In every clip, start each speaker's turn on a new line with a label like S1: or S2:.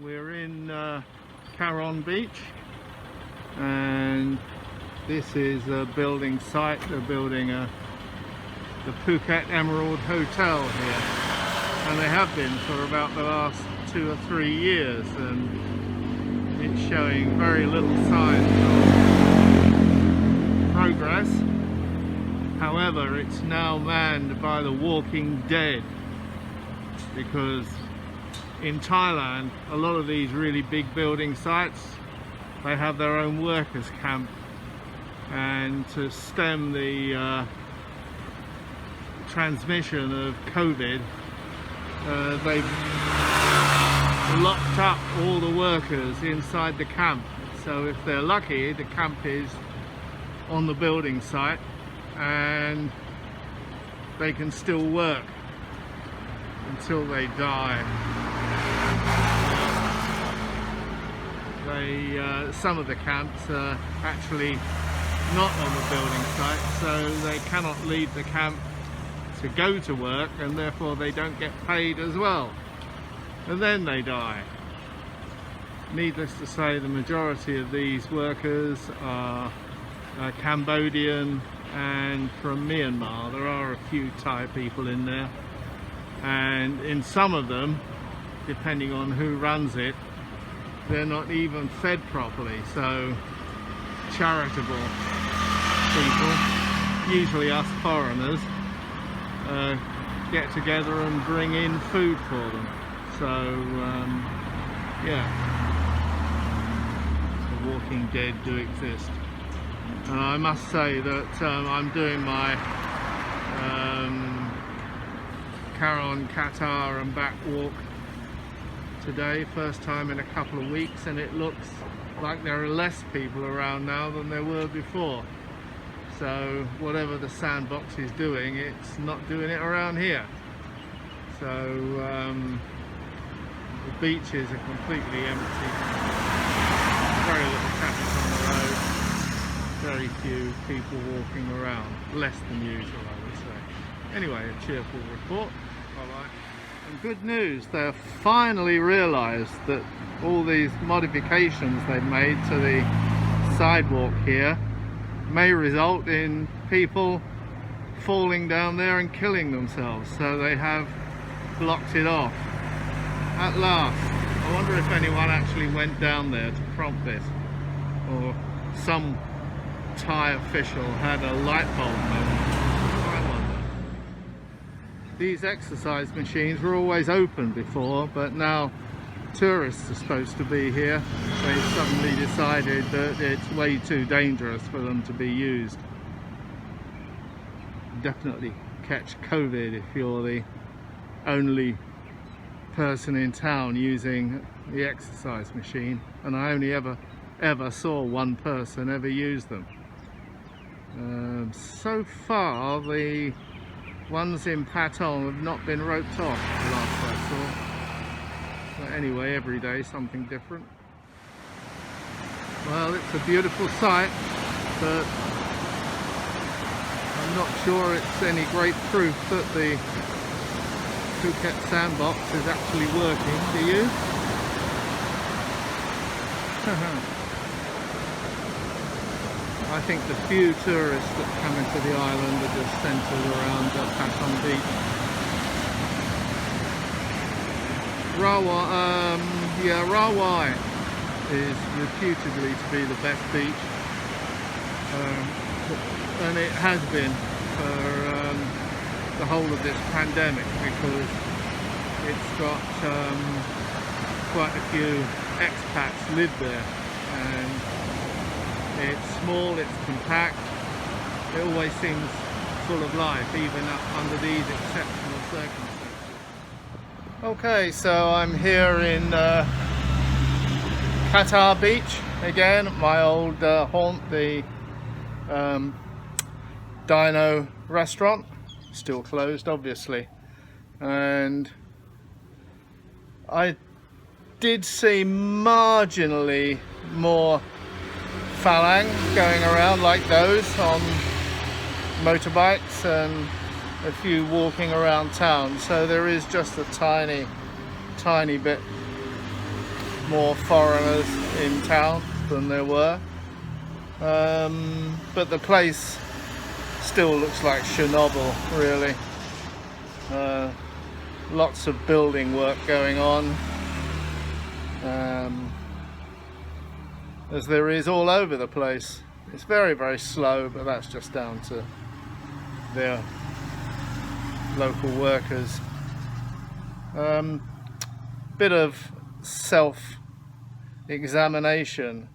S1: We're in Caron Beach, and this is a building site. They're building the Phuket Emerald Hotel here, and they have been for about the last 2 or 3 years, and it's showing very little signs of progress. However, it's now manned by the Walking Dead, because in Thailand, a lot of these really big building sites, they have their own workers camp, and to stem the transmission of COVID, they've locked up all the workers inside the camp. So if they're lucky, the camp is on the building site and they can still work until they die. Some of the camps are actually not on the building site, so they cannot leave the camp to go to work, and therefore they don't get paid as well, and then they die. Needless to say, the majority of these workers are Cambodian and from Myanmar. There are a few Thai people in there, and in some of them, depending on who runs it, they're not even fed properly. So charitable people, usually us foreigners, get together and bring in food for them. So yeah, the Walking Dead do exist. And I must say that I'm doing my Caron, Qatar and back walk today, first time in a couple of weeks, and it looks like there are less people around now than there were before. So whatever the sandbox is doing, it's not doing it around here. So the beaches are completely empty, very little traffic on the road, very few people walking around, less than usual, I would say. Anyway, a cheerful report. Bye-bye. And good news, they've finally realised that all these modifications they've made to the sidewalk here may result in people falling down there and killing themselves, so they have blocked it off at last. I wonder if anyone actually went down there to prompt this, or some Thai official had a light bulb moment. I wonder. These exercise machines were always open before, but now tourists are supposed to be here. They suddenly decided that it's way too dangerous for them to be used. Definitely catch COVID if you're the only person in town using the exercise machine, and I only ever saw one person ever use them. So far the ones in Patong have not been roped off, the last I saw. But anyway, every day something different. Well, it's a beautiful sight, but I'm not sure it's any great proof that the Phuket sandbox is actually working, do you? I think the few tourists that come into the island are just centred around Patong Beach. Rawai is reputedly to be the best beach, and it has been for the whole of this pandemic, because it's got quite a few expats live there, and it's small, it's compact, it always seems full of life, even under these exceptional circumstances. Okay, so I'm here in Qatar Beach again, my old haunt, the Dino restaurant, still closed obviously, and I did see marginally more Falang going around like those on motorbikes, and a few walking around town, so there is just a tiny bit more foreigners in town than there were, but the place still looks like Chernobyl, really. Lots of building work going on, as there is all over the place. It's very, very slow, but that's just down to their local workers. Bit of self-examination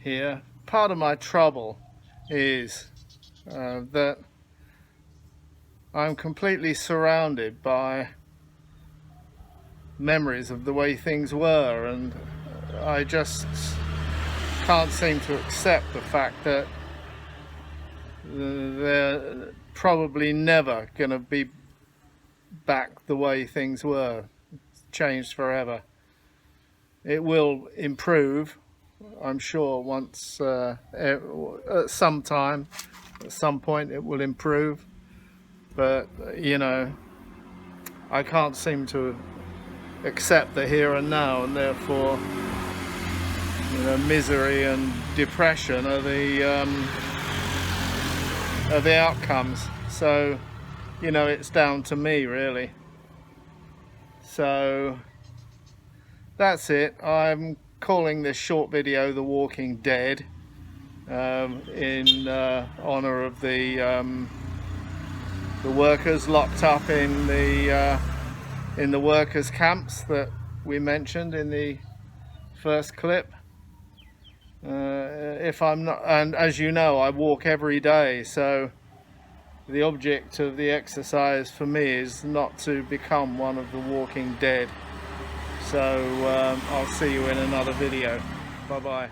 S1: here. Part of my trouble is that I'm completely surrounded by memories of the way things were, and I just can't seem to accept the fact that they're probably never going to be back the way things were. It's changed forever. It will improve, I'm sure, once at some time, at some point it will improve, but you know, I can't seem to accept the here and now, and therefore, you know, misery and depression are the outcomes. So, you know, it's down to me, really. So that's it. I'm calling this short video The Walking Dead, in honor of the workers locked up in the workers' camps that we mentioned in the first clip. If I'm not, and as you know, I walk every day, so the object of the exercise for me is not to become one of the walking dead. So I'll see you in another video. Bye bye.